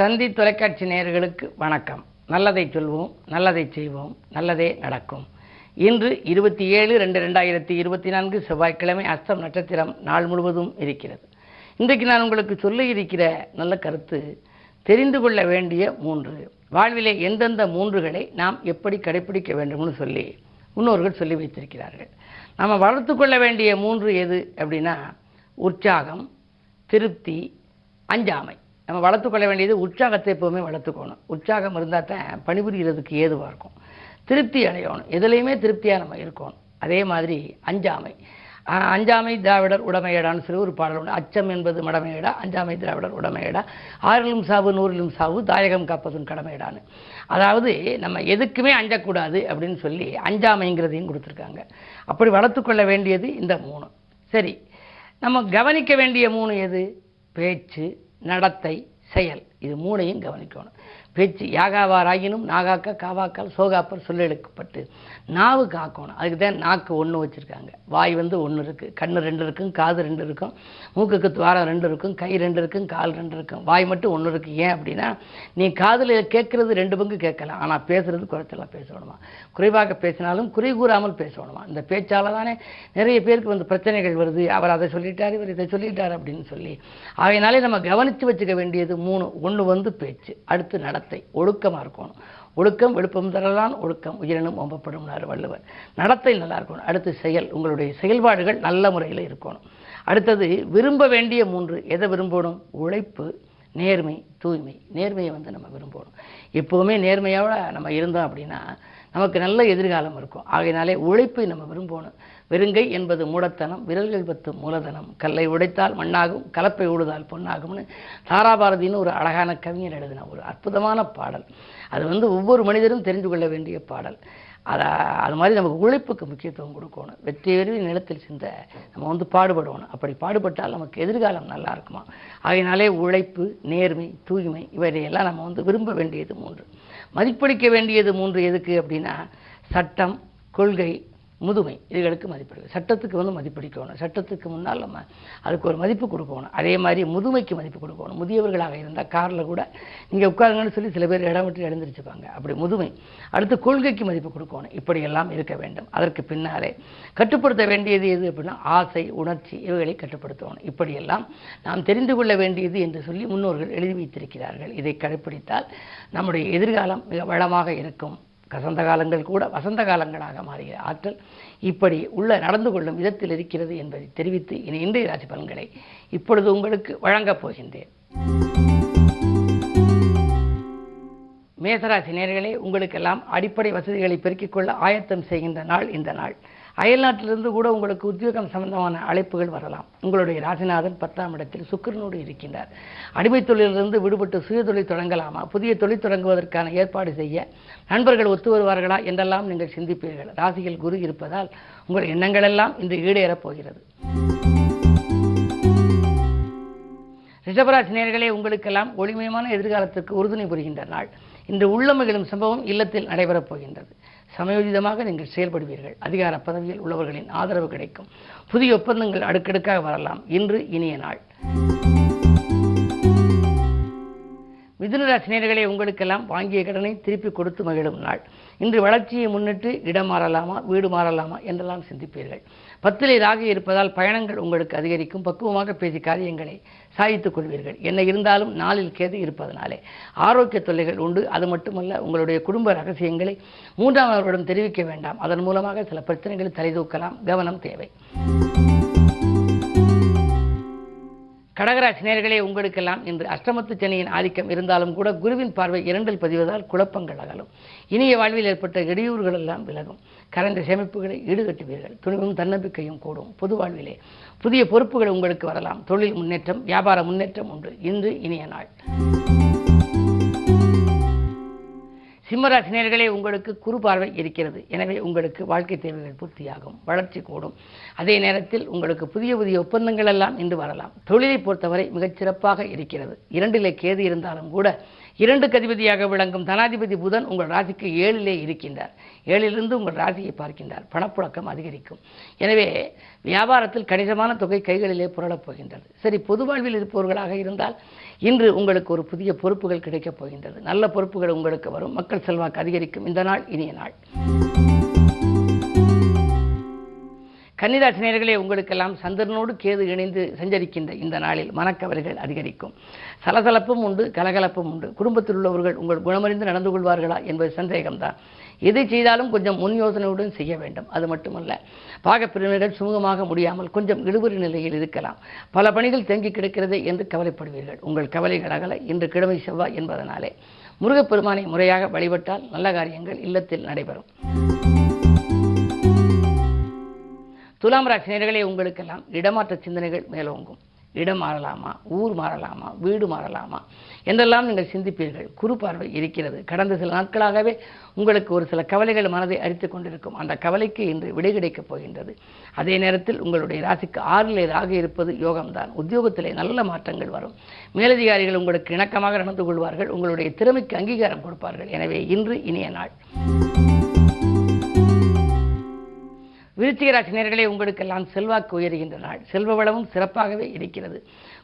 தந்தி தொலைக்காட்சி நேயர்களுக்கு வணக்கம். நல்லதை சொல்வோம், நல்லதை செய்வோம், நல்லதே நடக்கும். இன்று 27/2/2024 செவ்வாய்க்கிழமை, அஸ்தம் நட்சத்திரம் நாள் முழுவதும் இருக்கிறது. இன்றைக்கு நான் உங்களுக்கு சொல்ல இருக்கிற நல்ல கருத்து, தெரிந்து கொள்ள வேண்டிய 3 வாழ்விலே எந்தெந்த 3களை நாம் எப்படி கடைபிடிக்க வேண்டும்னு சொல்லி முன்னோர்கள் சொல்லி வைத்திருக்கிறார்கள். நாம் வளர்த்து கொள்ள வேண்டிய 3 எது அப்படின்னா, உற்சாகம், திருப்தி, அஞ்சாமை. நம்ம வளர்த்துக்கொள்ள வேண்டியது உற்சாகத்தை எப்போவுமே வளர்த்துக்கணும். உற்சாகம் இருந்தால் தான் பணிபுரிகிறதுக்கு ஏதுவாக இருக்கும். திருப்தி அடையணும், எதுலேயுமே திருப்தியாக நம்ம இருக்கணும். அதே மாதிரி அஞ்சாமை. அஞ்சாமை திராவிடர் உடமையடான்னு சொல்லி ஒரு பாடல் உண்டு. அச்சம் என்பது மடமையடா, அஞ்சாமை திராவிடர் உடமையடா, 6லும் சாவு 100லும் சாவு, தாயகம் காப்பதும் கடமையடான்னு. அதாவது நம்ம எதுக்குமே அஞ்சக்கூடாது அப்படின்னு சொல்லி அஞ்சாமைங்கிறதையும் கொடுத்துருக்காங்க. அப்படி வளர்த்துக்கொள்ள வேண்டியது இந்த 3. சரி, நம்ம கவனிக்க வேண்டிய 3 எது? பேச்சு, நடத்தை, செயல். இது 3ஐயும் கவனிக்கணும். பேச்சு யாகாவாராயினும் நாகாக்க காவாக்கால் சோகாப்பர் சொல்லெடுக்கப்பட்டு நாவு காக்கணும். அதுக்கு தான் நாக்கு 1 வச்சுருக்காங்க. வாய் 1 இருக்குது, கண்ணு 2 இருக்கும், காது 2 இருக்கும், மூக்குக்கு துவாரம் 2 இருக்கும், கை 2 இருக்கும், கால் 2 இருக்கும், வாய் மட்டும் 1 இருக்குது. ஏன் அப்படின்னா, நீ காதில் கேட்குறது 2 பங்கு கேட்கலாம், ஆனால் பேசுகிறது குறைச்சலாம் பேசணுமா. குறைவாக பேசினாலும் குறை கூறாமல் பேசணுமா. இந்த பேச்சால் தானே நிறைய பேருக்கு பிரச்சனைகள் வருது. அவர் அதை சொல்லிட்டார், இவர் இதை சொல்லிட்டார் அப்படின்னு சொல்லி. அதனாலே நம்ம கவனித்து வச்சுக்க வேண்டியது 3. 1 பேச்சு, அடுத்து நடத்தை, ஒழுக்கமாக இருக்கணும். ஒழுக்கம் விழுப்பம் தரலான் ஒழுக்கம் உயிரினும் ஒம்பப்படும்னார் வள்ளுவர். நடத்தை நல்லா இருக்கணும். அடுத்து செயல், உங்களுடைய செயல்பாடுகள் நல்ல முறையில் இருக்கணும். அடுத்தது விரும்ப வேண்டிய 3. எதை விரும்பணும்? உழைப்பு, நேர்மை, தூய்மை. நேர்மையை நம்ம விரும்பணும். எப்போவுமே நேர்மையோட நம்ம இருந்தோம் அப்படின்னா நமக்கு நல்ல எதிர்காலம் இருக்கும். ஆகையினாலே உழைப்பை நம்ம விரும்பணும். வெறுங்கை என்பது மூடத்தனம், விரல்கள் 10 மூலதனம், கல்லை உடைத்தால் மண்ணாகும், கலப்பை ஊடுதால் பொன்னாகும்னு தாராபாரதின்னு ஒரு அழகான கவிஞர் எழுதின ஒரு அற்புதமான பாடல். அது ஒவ்வொரு மனிதரும் தெரிந்து கொள்ள வேண்டிய பாடல். அது மாதிரி நமக்கு உழைப்புக்கு முக்கியத்துவம் கொடுக்கணும். வெற்றி நிலத்தில் சிந்த நம்ம பாடுபடணும். அப்படி பாடுபட்டால் நமக்கு எதிர்காலம் நல்லா இருக்குமா. ஆகையினாலே உழைப்பு, நேர்மை, தூய்மை இவரையெல்லாம் நம்ம விரும்ப வேண்டியது 3. மதிப்பளிக்க வேண்டியது 3 எதுக்கு அப்படின்னா, சட்டம், கொள்கை, முதுமை. இதுகளுக்கு மதிப்பளிக்க. சட்டத்துக்கு மதிப்பளிக்கணும். சட்டத்துக்கு முன்னால் நம்ம அதுக்கு ஒரு மதிப்பு கொடுக்கணும். அதே மாதிரி முதுமைக்கு மதிப்பு கொடுக்கணும். முதியவர்களாக இருந்தால் காரில் கூட நீங்கள் உட்காருங்கன்னு சொல்லி சில பேர் இடம் விட்டு எழுந்திரிச்சுப்பாங்க. அப்படி முதுமை. அடுத்து கொள்கைக்கு மதிப்பு கொடுக்கணும். இப்படியெல்லாம் இருக்க வேண்டும். அதற்கு பின்னாலே கட்டுப்படுத்த வேண்டியது எது அப்படின்னா, ஆசை, உணர்ச்சி இவைகளை கட்டுப்படுத்தணும். இப்படியெல்லாம் நாம் தெரிந்து கொள்ள வேண்டியது என்று சொல்லி முன்னோர்கள் எழுதி வைத்திருக்கிறார்கள். இதை கடைப்பிடித்தால் நம்முடைய எதிர்காலம் மிக வளமாக இருக்கும். கசந்த காலங்கள் கூட வசந்த காலங்களாக மாறுகிற ஆற்றல் இப்படி உள்ள நடந்து கொள்ளும் விதத்தில் இருக்கிறது என்பதை தெரிவித்து இன்றைய ராசி பலன்களை இப்பொழுது உங்களுக்கு வழங்கப் போகின்றேன். மேசராசி நேயர்களே, உங்களுக்கெல்லாம் அடிப்படை வசதிகளை பெருக்கிக் கொள்ள ஆயத்தம் செய்கின்ற நாள் இந்த நாள். அயல்நாட்டிலிருந்து கூட உங்களுக்கு உத்தியோகம் சம்பந்தமான அழைப்புகள் வரலாம். உங்களுடைய ராசிநாதன் 10ஆம் இடத்தில் சுக்கிரனோடு இருக்கின்றார். அடிமை தொழிலிருந்து விடுபட்டு சுய தொழில் தொடங்கலாமா, புதிய தொழில் தொடங்குவதற்கான ஏற்பாடு செய்ய நண்பர்கள் ஒத்து வருவார்களா என்றெல்லாம் நீங்கள் சிந்திப்பீர்கள். ராசியில் குரு இருப்பதால் உங்கள் எண்ணங்கள் எல்லாம் இன்று ஈடேறப் போகிறது. ரிஷபராசி நேயர்களே, உங்களுக்கெல்லாம் ஒளிமயமான எதிர்காலத்திற்கு உறுதுணை புரிகின்ற நாள். இன்று உள்ளமகிழும் சம்பவம் இல்லத்தில் நடைபெறப் போகின்றது. சமயோஜிதமாக நீங்கள் செயல்படுவீர்கள். அதிகார பதவியில் உள்ளவர்களின் ஆதரவு கிடைக்கும். புதிய ஒப்பந்தங்கள் அடுக்கடுக்காக வரலாம். இன்று இனிய நாள். மிதுனராசி நேயர்களே, உங்களுக்கெல்லாம் வாங்கிய கடனை திருப்பி கொடுத்து மகிழும் நாள். இன்று வளர்ச்சியை முன்னிட்டு இடம் மாறலாமா, வீடு மாறலாமா என்றெல்லாம் சிந்திப்பீர்கள். 10ல் ராகு இருப்பதால் பயணங்கள் உங்களுக்கு அதிகரிக்கும். பக்குவமாக பேசி காரியங்களை சாதித்துக் கொள்வீர்கள். என்ன இருந்தாலும் 4ல் கேது இருப்பதனாலே ஆரோக்கிய தொல்லைகள் உண்டு. அது மட்டுமல்ல, உங்களுடைய குடும்ப ரகசியங்களை 3ஆம் நபரிடம் தெரிவிக்க வேண்டாம். அதன் மூலமாக சில பிரச்சனைகள் தலைதூக்கலாம். கவனம் தேவை. கடகராசி நேயர்களே, உங்களுக்கெல்லாம் இன்று அஷ்டமத்து சனியின் ஆதிக்கம் இருந்தாலும் கூட குருவின் பார்வை 2ல் பதிவதால் குழப்பங்கள் அகலும். இனிய வாழ்வில் ஏற்பட்ட இடையூறுகள் எல்லாம் விலகும். கரைந்த சேமிப்புகளை ஈடுகட்டுவீர்கள். துணிவும் தன்னம்பிக்கையும் கூடும். பொது வாழ்விலே புதிய பொறுப்புகள் உங்களுக்கு வரலாம். தொழில் முன்னேற்றம், வியாபார முன்னேற்றம் உண்டு. இன்று இனிய நாள். சிம்மராசி நேயர்களே, உங்களுக்கு குரு பார்வை இருக்கிறது. எனவே உங்களுக்கு வாழ்க்கை தேவைகள் பூர்த்தியாகும். வளர்ச்சி கூடும். அதே நேரத்தில் உங்களுக்கு புதிய புதிய ஒப்பந்தங்கள் எல்லாம் இன்று வரலாம். தொழிலை பொறுத்தவரை மிகச்சிறப்பாக இருக்கிறது. 2ல் கேது இருந்தாலும் கூட 2க்கு அதிபதியாக விளங்கும் தனாதிபதி புதன் உங்கள் ராசிக்கு 7லே இருக்கின்றார். 7லிருந்து உங்கள் ராசியை பார்க்கின்றார். பணப்புழக்கம் அதிகரிக்கும். எனவே வியாபாரத்தில் கணிசமான தொகை கைகளிலே புரளப் போகின்றது. சரி, பொது வாழ்வில் இருப்பவர்களாக இருந்தால் இன்று உங்களுக்கு ஒரு புதிய பொறுப்புகள் கிடைக்கப் போகின்றது. நல்ல பொறுப்புகள் உங்களுக்கு வரும். மக்கள் செல்வாக்கு அதிகரிக்கும். இந்த நாள் இனிய நாள். கன்னிராசி நேயர்களே, உங்களுக்கெல்லாம் சந்திரனோடு கேது இணைந்து சஞ்சரிக்கின்ற இந்த நாளில் மனக்கவலைகள் அதிகரிக்கும். சலசலப்பும் உண்டு, கலகலப்பும் உண்டு. குடும்பத்தில் உள்ளவர்கள் உங்கள் குணமறிந்து நடந்து கொள்வார்களா என்பது சந்தேகம்தான். எதை செய்தாலும் கொஞ்சம் முன் யோசனையுடன் செய்ய வேண்டும். அது மட்டுமல்ல, பாகப்பிரிவினர்கள் சுமூகமாக முடியாமல் கொஞ்சம் இழுபறி நிலையில் இருக்கலாம். பல பணிகள் தேங்கி கிடக்கிறதே என்று கவலைப்படுவீர்கள். உங்கள் கவலைகள் அகல இன்று கிழமை செவ்வாய் என்பதனாலே முருகப்பெருமானை முறையாக வழிபட்டால் நல்ல காரியங்கள் இல்லத்தில் நடைபெறும். துலாம் ராசி நேயர்களே, உங்களுக்கெல்லாம் இடமாற்ற சிந்தனைகள் மேலோங்கும். இடம் மாறலாமா, ஊர் மாறலாமா, வீடு மாறலாமா என்றெல்லாம் நீங்கள் சிந்திப்பீர்கள். குரு பார்வை இருக்கிறது. கடந்த சில நாட்களாகவே உங்களுக்கு ஒரு சில கவலைகள் மனதை அரித்துக் கொண்டிருக்கும். அந்த கவலைக்கு இன்று விடை கிடைக்கப் போகின்றது. அதே நேரத்தில் உங்களுடைய ராசிக்கு 6லே ராகு இருப்பது யோகம்தான். உத்தியோகத்திலே நல்ல மாற்றங்கள் வரும். மேலதிகாரிகள் உங்களுக்கு இணக்கமாக நடந்து கொள்வார்கள். உங்களுடைய திறமைக்கு அங்கீகாரம் கொடுப்பார்கள். எனவே இன்று இனிய நாள். விருச்சிக ராசி நேயர்களே, உங்களுக்கெல்லாம் செல்வாக்கு உயர்கின்ற நாள். செல்வ வளமும் சிறப்பாகவே இருக்கிறது.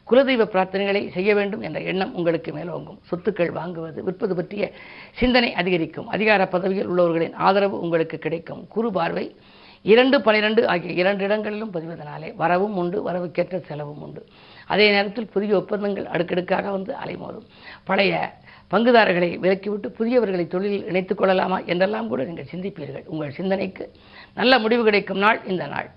குலதெய்வ பிரார்த்தனைகளை செய்ய வேண்டும் என்ற எண்ணம் உங்களுக்கு மேலோங்கும். சொத்துக்கள் வாங்குவது, விற்பது பற்றிய சிந்தனை அதிகரிக்கும். அதிகார பதவியில் உள்ளவர்களின் ஆதரவு உங்களுக்கு கிடைக்கும். குரு பார்வை 2, 12 ஆகிய 2 இடங்களிலும் பதிவதனாலே வரவும் உண்டு, வரவுக்கேற்ற செலவும் உண்டு. அதே நேரத்தில் புதிய ஒப்பந்தங்கள் அடுக்கடுக்காக வந்து அலைமோதும். பழைய பங்குதாரர்களை விலக்கிவிட்டு புதியவர்களை தொழிலில் இணைத்துக் கொள்ளலாமா என்றெல்லாம் கூட நீங்கள் சிந்திப்பீர்கள். உங்கள் சிந்தனைக்கு நல்ல முடிவு கிடைக்கும் நாள் இந்த நாள்.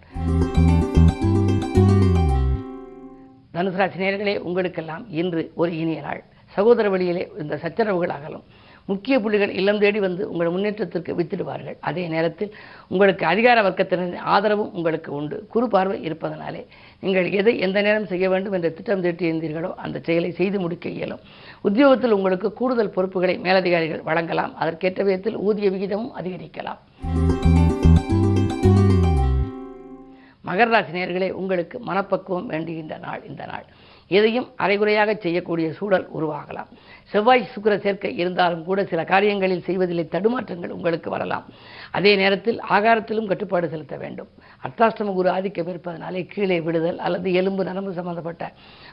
தனுசு ராசி நேயர்களே, உங்களுக்கெல்லாம் இன்று ஒரு இனிய நாள். சகோதர வழியிலே இந்த சச்சரவுகள் அகலும். முக்கிய புள்ளிகள் இல்லம் தேடி வந்து உங்கள் முன்னேற்றத்திற்கு வித்திடுவார்கள். அதே நேரத்தில் உங்களுக்கு அதிகார வர்க்கத்தினரின் ஆதரவும் உங்களுக்கு உண்டு. குரு பார்வை இருப்பதனாலே நீங்கள் எதை எந்த நேரம் செய்ய வேண்டும் என்ற திட்டம் தீட்டியிருந்தீர்களோ அந்த செயலை செய்து முடிக்க இயலும். உத்தியோகத்தில் உங்களுக்கு கூடுதல் பொறுப்புகளை மேலதிகாரிகள் வழங்கலாம். அதற்கேற்ற விதத்தில் ஊதிய விகிதமும் அதிகரிக்கலாம். மகர ராசி நேயர்களே, உங்களுக்கு மனப்பக்குவம் வேண்டுகின்ற நாள் இந்த நாள். எதையும் அரைகுறையாக செய்யக்கூடிய சூழல் உருவாகலாம். செவ்வாய் சுக்கிர சேர்க்கை இருந்தாலும் கூட சில காரியங்களில் செய்வதிலே தடுமாற்றங்கள் உங்களுக்கு வரலாம். அதே நேரத்தில் ஆகாரத்திலும் கட்டுப்பாடு செலுத்த வேண்டும். அர்த்தாஷ்டம குரு ஆதிக்கம் இருப்பதனாலே கீழே விடுதல் அல்லது எலும்பு நரம்பு சம்பந்தப்பட்ட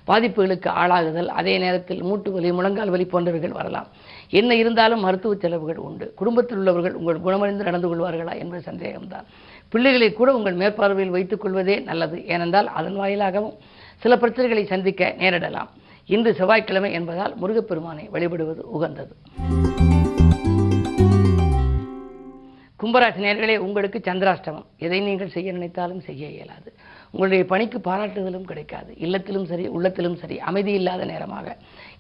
பாதிப்புகளுக்கு ஆளாகுதல், அதே நேரத்தில் மூட்டு வலி, முழங்கால் வலி போன்றவைகள் வரலாம். என்ன இருந்தாலும் மருத்துவ செலவுகள் உண்டு. குடும்பத்தில் உள்ளவர்கள் உங்கள் குணமறிந்து நடந்து கொள்வார்களா என்பது சந்தேகம்தான். பிள்ளைகளை கூட உங்கள் மேற்பார்வையில் வைத்துக் கொள்வதே நல்லது. ஏனென்றால் அதன் வாயிலாகவும் சில பிரச்சனைகளை சந்திக்க நேரிடலாம். இன்று செவ்வாய்க்கிழமை என்பதால் முருகப்பெருமானை வழிபடுவது உகந்தது. கும்பராசி நேயர்களே, உங்களுக்கு சந்திராஷ்டமம். எதை நீங்கள் செய்ய நினைத்தாலும் செய்ய இயலாது. உங்களுடைய பணிக்கு பாராட்டுதலும் கிடைக்காது. இல்லத்திலும் சரி, உள்ளத்திலும் சரி, அமைதி இல்லாத நேரமாக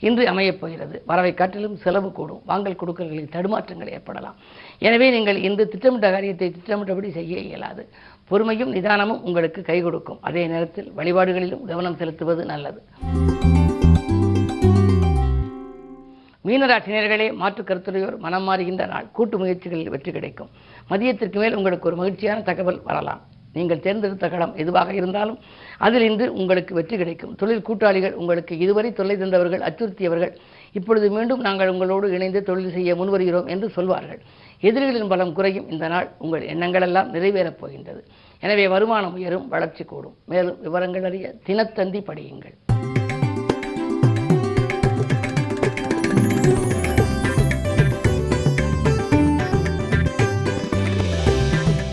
இன்று அமையப் போகிறது. வரவை காட்டிலும் செலவு கூடும். வாங்கல் கொடுக்கல்களில் தடுமாற்றங்கள் ஏற்படலாம். எனவே நீங்கள் இன்று திட்டமிட்ட காரியத்தை திட்டமிட்டபடி செய்ய இயலாது. பொறுமையும் நிதானமும் உங்களுக்கு கை கொடுக்கும். அதே நேரத்தில் வழிபாடுகளிலும் கவனம் செலுத்துவது நல்லது. மீனராசி நேயர்களே, மாற்று கருத்துடையோர் மனம் மாறுகின்ற நாள். கூட்டு முயற்சிகளில் வெற்றி கிடைக்கும். மதியத்திற்கு மேல் உங்களுக்கு ஒரு மகிழ்ச்சியான தகவல் வரலாம். நீங்கள் தேர்ந்தெடுத்த களம் எதுவாக இருந்தாலும் அதில் இன்று உங்களுக்கு வெற்றி கிடைக்கும். தொழில் கூட்டாளிகள் உங்களுக்கு இதுவரை தொல்லை தந்தவர்கள், அச்சுறுத்தியவர்கள் இப்பொழுது மீண்டும் நாங்கள் உங்களோடு இணைந்து தொழில் செய்ய முன்வருகிறோம் என்று சொல்வார்கள். எதிரிகளின் பலம் குறையும். இந்த நாள் உங்கள் எண்ணங்கள் எல்லாம் நிறைவேறப் போகின்றது. எனவே வருமானம் உயரும், வளர்ச்சி கூடும். மேலும் விவரங்கள் அறிய தினத்தந்தி படியுங்கள்.